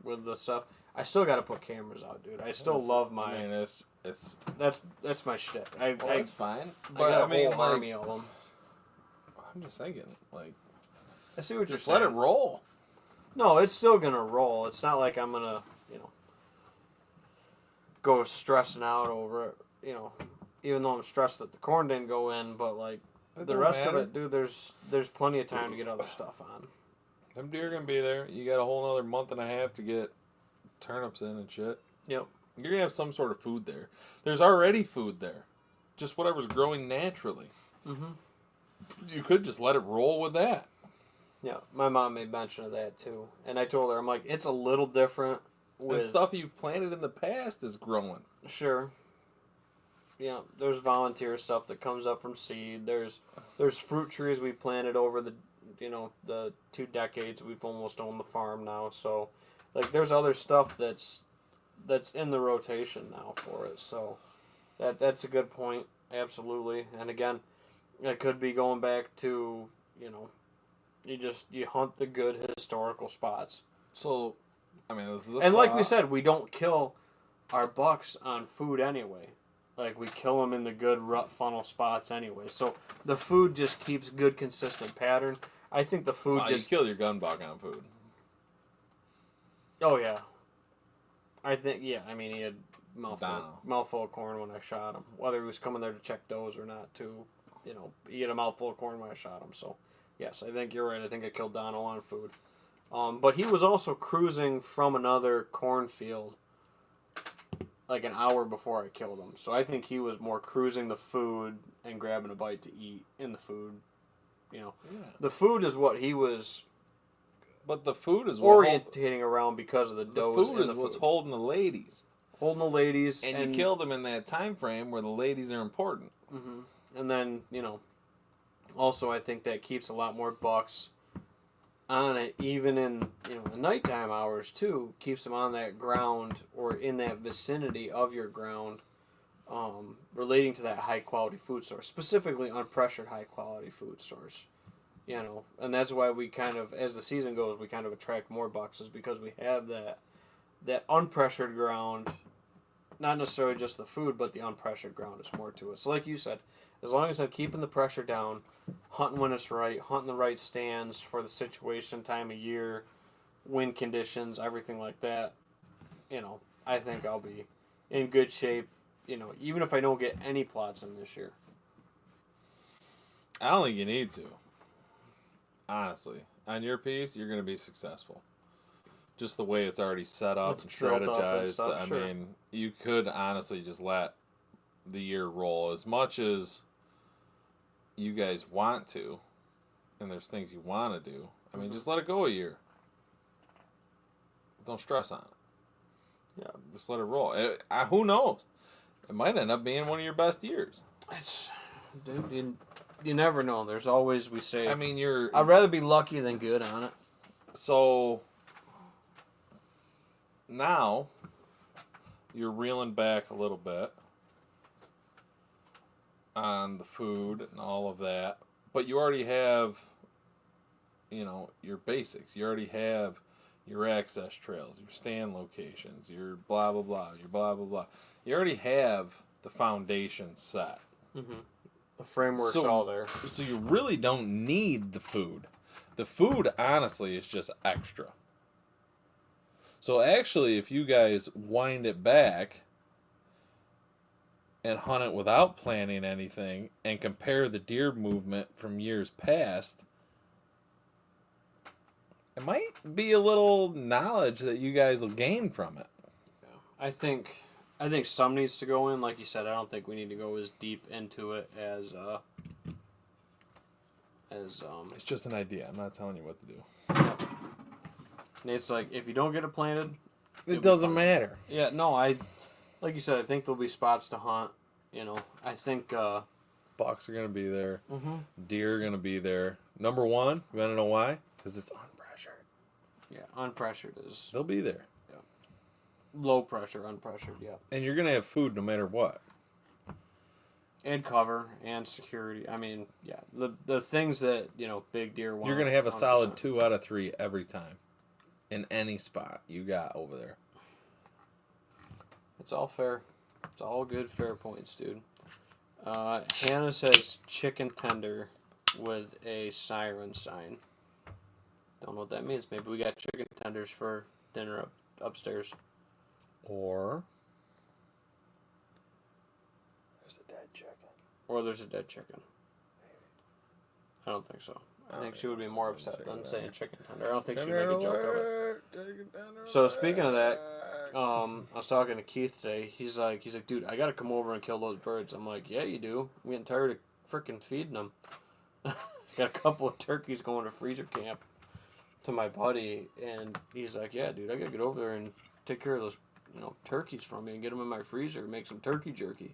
with the stuff. I still got to put cameras out, dude. I still love my. I mean, it's that's my shit. that's fine. But I got a whole army of them. I'm just thinking, like, I see what you're just saying. let it roll. No, it's still gonna roll. It's not like I'm gonna, go stressing out over it. Even though I'm stressed that the corn didn't go in, but like the rest of it, dude, there's plenty of time to get other stuff on. Them deer are gonna be there. You got a whole another month and a half to get turnips in and shit. Yep. You're gonna have some sort of food there. There's already food there, just whatever's growing naturally. Mm-hmm. You could just let it roll with that. Yeah, my mom made mention of that too, and I told her, I'm like, it's a little different with and stuff you planted in the past is growing. Sure. Yeah, there's volunteer stuff that comes up from seed. There's fruit trees we planted over the the 2 decades we've almost owned the farm now. So, like, there's other stuff that's in the rotation now for it. So, that's a good point. Absolutely. And again, it could be going back to you hunt the good historical spots. So, I mean, this is and like we said, we don't kill our bucks on food anyway. Like, we kill them in the good rut funnel spots anyway. So the food just keeps good, consistent pattern. I think the food you kill your gun buck on food. Oh, yeah. I think, yeah. I mean, he had mouthful of corn when I shot him. Whether he was coming there to check does or not, too. He had a mouthful of corn when I shot him. So, yes, I think you're right. I think I killed Dono on food. But he was also cruising from another cornfield like an hour before I killed him. So I think he was more cruising the food and grabbing a bite to eat in the food. Yeah. The food is what he was. But the food is orientating around because of the does. The food is what's holding the ladies. Holding the ladies, and you kill them in that time frame where the ladies are important. Mm-hmm. And then also I think that keeps a lot more bucks on it, even in the nighttime hours too. Keeps them on that ground or in that vicinity of your ground, relating to that high quality food source, specifically unpressured high quality food source. You know, and that's why we kind of, as the season goes, we kind of attract more bucks, is because we have that unpressured ground. Not necessarily just the food, but the unpressured ground is more to it. So, like you said, as long as I'm keeping the pressure down, hunting when it's right, hunting the right stands for the situation, time of year, wind conditions, everything like that, you know, I think I'll be in good shape. You know, even if I don't get any plots in this year. I don't think you need to. Honestly, on your piece, you're going to be successful. Just the way it's already set up It's and built up and strategized. stuff, I sure. mean, you could honestly just let the year roll as much as you guys want to, and there's things you want to do. I mean, just let it go a year. Don't stress on it. Yeah. Just let it roll. Who knows? It might end up being one of your best years. Dude, you never know. There's always, we say, I mean, I'd rather be lucky than good on it. So now you're reeling back a little bit on the food and all of that, but you already have, you know, your basics. You already have your access trails, your stand locations, your blah blah blah, your blah blah blah. You already have the foundation set. Mm-hmm. The framework's all there. So you really don't need the food. The food, honestly, is just extra. So actually, if you guys wind it back and hunt it without planning anything and compare the deer movement from years past, it might be a little knowledge that you guys will gain from it. Yeah. I think some needs to go in. Like you said, I don't think we need to go as deep into it as It's just an idea. I'm not telling you what to do. Yeah. It's like, if you don't get it planted, It doesn't matter. Yeah, no, like you said, I think there'll be spots to hunt. You know, I think bucks are gonna be there. Mm-hmm. Deer are gonna be there. Number one, you wanna know why? Because it's unpressured. Yeah, unpressured is. They'll be there. Yeah. Low pressure, unpressured. Yeah. And you're gonna have food no matter what. And cover and security. I mean, yeah, the things that, you know, big deer want. You're gonna have a 100%. solid 2 out of 3 every time, in any spot you got over there. It's all fair. It's all good, fair points, dude. Hannah says chicken tender with a siren sign. Don't know what that means. Maybe we got chicken tenders for dinner upstairs. Or there's a dead chicken. Or there's a dead chicken. I don't think so. I think she would be more upset than saying chicken tender. I don't think she'd make a joke of it. So speaking of that, I was talking to Keith today. He's like, dude, I gotta come over and kill those birds. I'm like, yeah, you do. I'm getting tired of freaking feeding them. Got a couple of turkeys going to freezer camp to my buddy, and he's like, yeah, dude, I gotta get over there and take care of those, you know, turkeys for me and get them in my freezer and make some turkey jerky.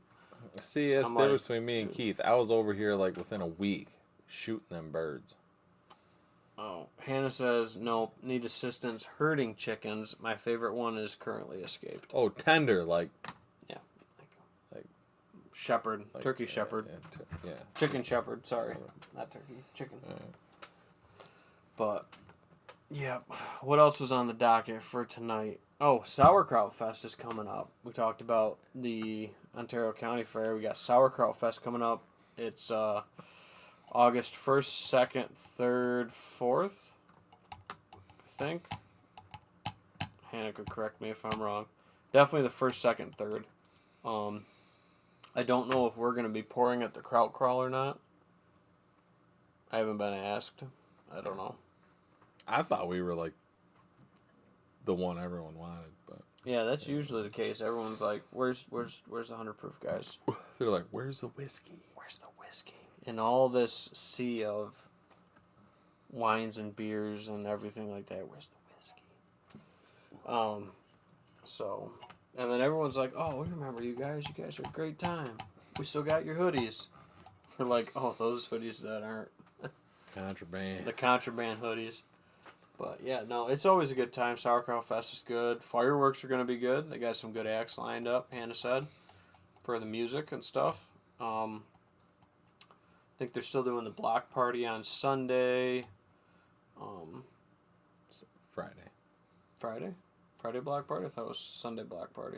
See, that's the difference between me and Keith. I was over here like within a week shooting them birds. Oh, Hannah says, nope, need assistance herding chickens. My favorite one is currently escaped. Oh, tender, like... Yeah. Like shepherd. Like, turkey shepherd. Yeah. Chicken shepherd, sorry. Not turkey. Chicken. But, yeah. What else was on the docket for tonight? Oh, Sauerkraut Fest is coming up. We talked about the Ontario County Fair. We got Sauerkraut Fest coming up. It's, August 1st, 2nd, 3rd, 4th, I think. Hannah could correct me if I'm wrong. Definitely the 1st, 2nd, 3rd. I don't know if we're going to be pouring at the Kraut Crawl or not. I haven't been asked. I don't know. I thought we were like the one everyone wanted, but yeah, that's usually the case. Everyone's like, "Where's the 100 proof guys?" They're like, "Where's the whiskey? Where's the whiskey?" In all this sea of wines and beers and everything like that, where's the whiskey? So, and then everyone's like, "Oh, we remember you guys. You guys are a great time. We still got your hoodies." We're like, "Oh, those hoodies that aren't contraband. The contraband hoodies." But yeah, no, it's always a good time. Sauerkraut Fest is good. Fireworks are going to be good. They got some good acts lined up, Hannah said. for the music and stuff. I think they're still doing the block party on Sunday. Friday block party? I thought it was Sunday block party.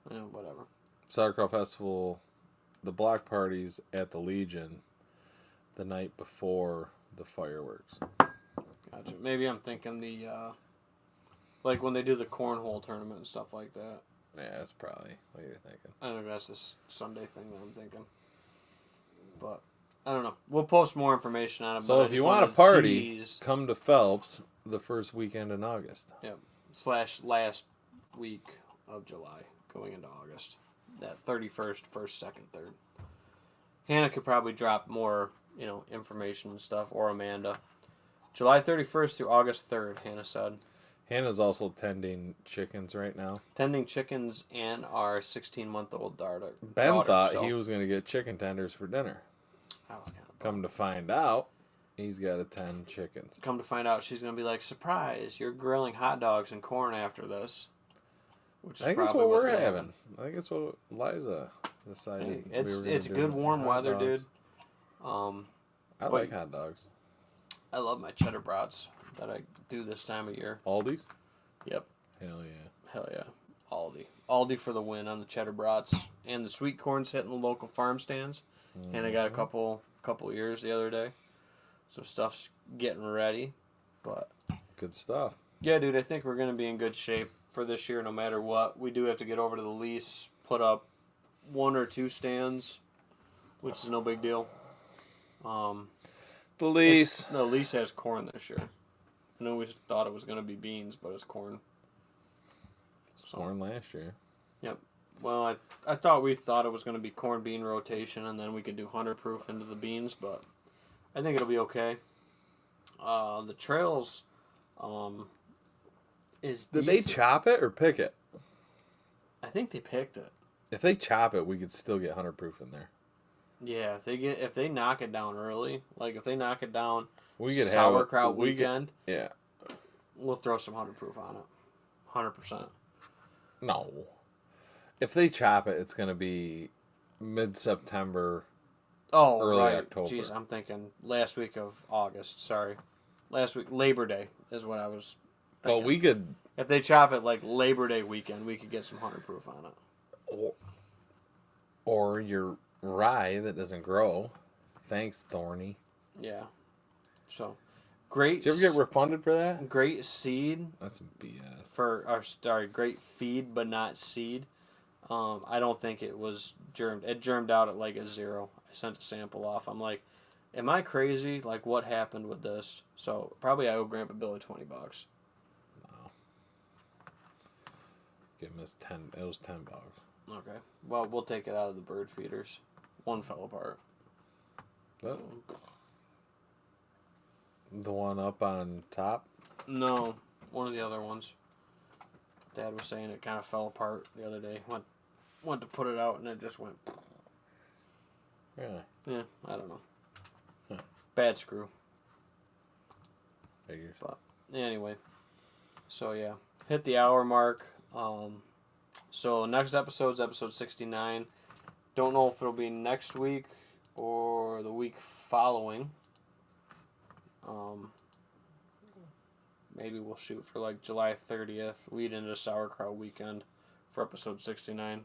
Yeah, whatever. Sauerkraut Festival, the block parties at the Legion the night before the fireworks. Gotcha. Maybe I'm thinking the, like when they do the cornhole tournament and stuff like that. Yeah, that's probably what you're thinking. I think that's this Sunday thing that I'm thinking. But, I don't know. We'll post more information on it. So if you want a party, come to Phelps the first weekend in August. Yep. / last week of July, going into August. That 31st, 1st, 2nd, 3rd. Hannah could probably drop more, information and stuff, or Amanda. July 31st through August 3rd, Hannah said. Hannah's also tending chickens right now. Tending chickens and our 16-month-old daughter. Ben thought he was going to get chicken tenders for dinner. I was kind of Come to find out, he's got to tend chickens. Come to find out, she's going to be like, surprise, you're grilling hot dogs and corn after this. Which is I think that's what we're having. I think that's what Liza decided. Hey, it's good warm weather, dude. I like hot dogs. I love my cheddar brats that I do this time of year. Aldi's? Yep. Hell yeah. Hell yeah. Aldi. Aldi for the win on the cheddar brats. And the sweet corn's hitting the local farm stands. Mm-hmm. And I got a couple ears the other day. So stuff's getting ready. But good stuff. Yeah, dude, I think we're going to be in good shape for this year no matter what. We do have to get over to the lease, put up 1 or 2 stands, which is no big deal. The lease. The lease has corn this year. I know we thought it was going to be beans, but it's corn. Corn last year. Yep. Well, I thought it was going to be corn bean rotation, and then we could do 100 proof into the beans, but I think it'll be okay. The trails is Did decent. they chop it or pick it? I think they picked it. If they chop it, we could still get 100 proof in there. Yeah, if they knock it down early, like if they knock it down, we could Sauerkraut weekend. Yeah, we'll throw some 100 proof on it, 100%. No, if they chop it, it's gonna be mid-September. Oh, early right. October. Jeez, I'm thinking last week of August. Sorry, last week Labor Day is what I was thinking. Well, we could. If they chop it like Labor Day weekend, we could get some 100 proof on it. Or your rye that doesn't grow. Thanks, Thorny. Yeah. So, great. Did you ever get refunded for that? Great seed. That's some BS. Great feed, but not seed. I don't think it was germed. It germed out at like a 0. I sent a sample off. I'm like, am I crazy? Like, what happened with this? So, probably I owe Grandpa Billy $20. No. Give him his 10. It was $10. Okay. Well, we'll take it out of the bird feeders. One fell apart. What? The one up on top? No, one of the other ones. Dad was saying it kind of fell apart the other day. Went to put it out and it just went. Really? Yeah, I don't know. Huh. Bad screw. Figures. But anyway, so yeah, hit the hour mark. So next episode's episode 69. Don't know if it'll be next week or the week following. Maybe we'll shoot for like July 30th, lead into Sauerkraut weekend for episode 69.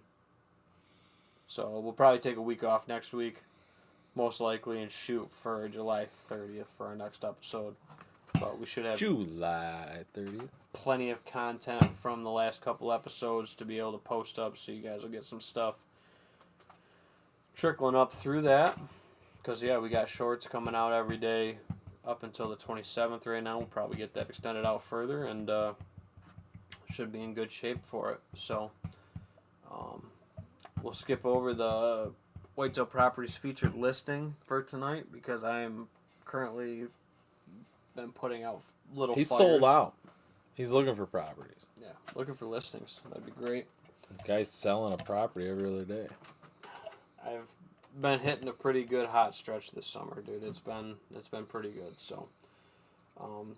So we'll probably take a week off next week, most likely, and shoot for July 30th for our next episode. But we should have July 30th. Plenty of content from the last couple episodes to be able to post up, so you guys will get some stuff trickling up through that. Because, yeah, we got shorts coming out every day up until the 27th right now. We'll probably get that extended out further, and should be in good shape for it. So, we'll skip over the Whitetail Properties featured listing for tonight, because I am currently been putting out little He's flyers. sold out. He's looking for properties. Yeah, looking for listings. That'd be great. The guy's selling a property every other day. I've been hitting a pretty good hot stretch this summer, dude. It's been pretty good. So,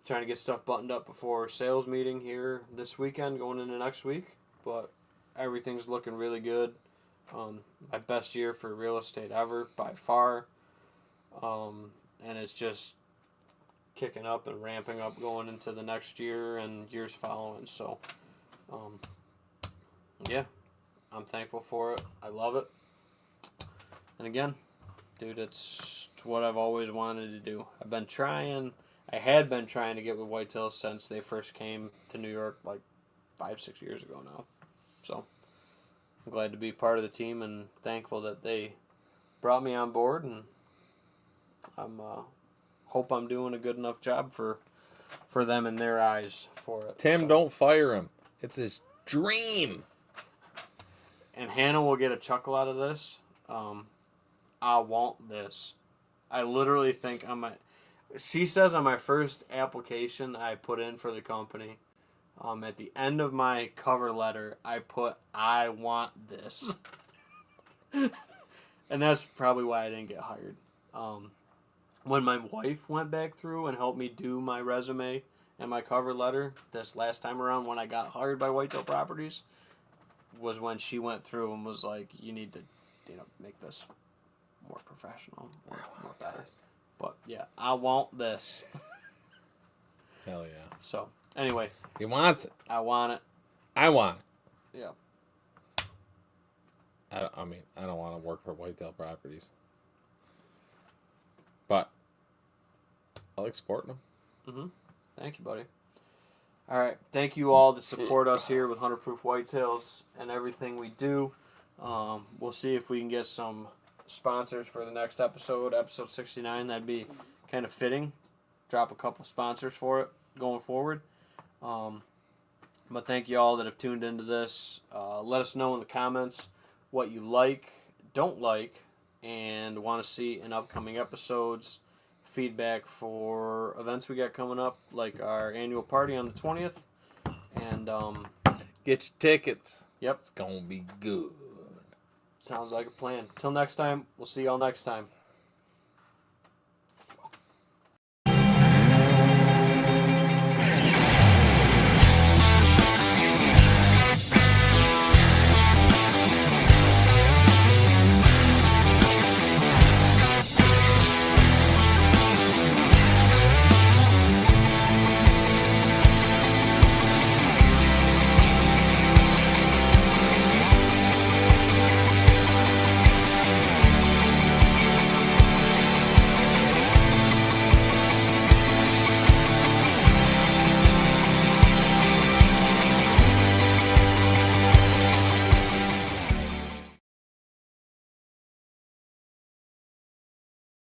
trying to get stuff buttoned up before sales meeting here this weekend, going into next week. But everything's looking really good. My best year for real estate ever by far. And it's just kicking up and ramping up going into the next year and years following. So, yeah, I'm thankful for it. I love it. And again, dude, it's what I've always wanted to do. I had been trying to get with Whitetails since they first came to New York like 5-6 years ago now. So I'm glad to be part of the team and thankful that they brought me on board, and I'm hope I'm doing a good enough job for them in their eyes for it. Tim, don't fire him. It's his dream. And Hannah will get a chuckle out of this. I want this. I literally think she says on my first application I put in for the company, at the end of my cover letter, I put, I want this. And that's probably why I didn't get hired. When my wife went back through and helped me do my resume and my cover letter this last time around when I got hired by Whitetail Properties, was when she went through and was like, you need to, make this more professional, more better. But yeah, I want this. Hell yeah. So anyway, He wants it. I want it. I want it. Yeah. I don't want to work for Whitetail Properties. But I like supporting them. Mm-hmm. Thank you, buddy. All right. Thank you all that support us here with 100 Proof Whitetails and everything we do. We'll see if we can get some sponsors for the next episode 69. That'd be kind of fitting. Drop a couple sponsors for it going forward. But thank you all that have tuned into this. Let us know in the comments what you like, don't like, and want to see in upcoming episodes. Feedback for events we got coming up, like our annual party on the 20th. And get your tickets. Yep. It's gonna be good. Sounds like a plan. Till next time, we'll see y'all next time.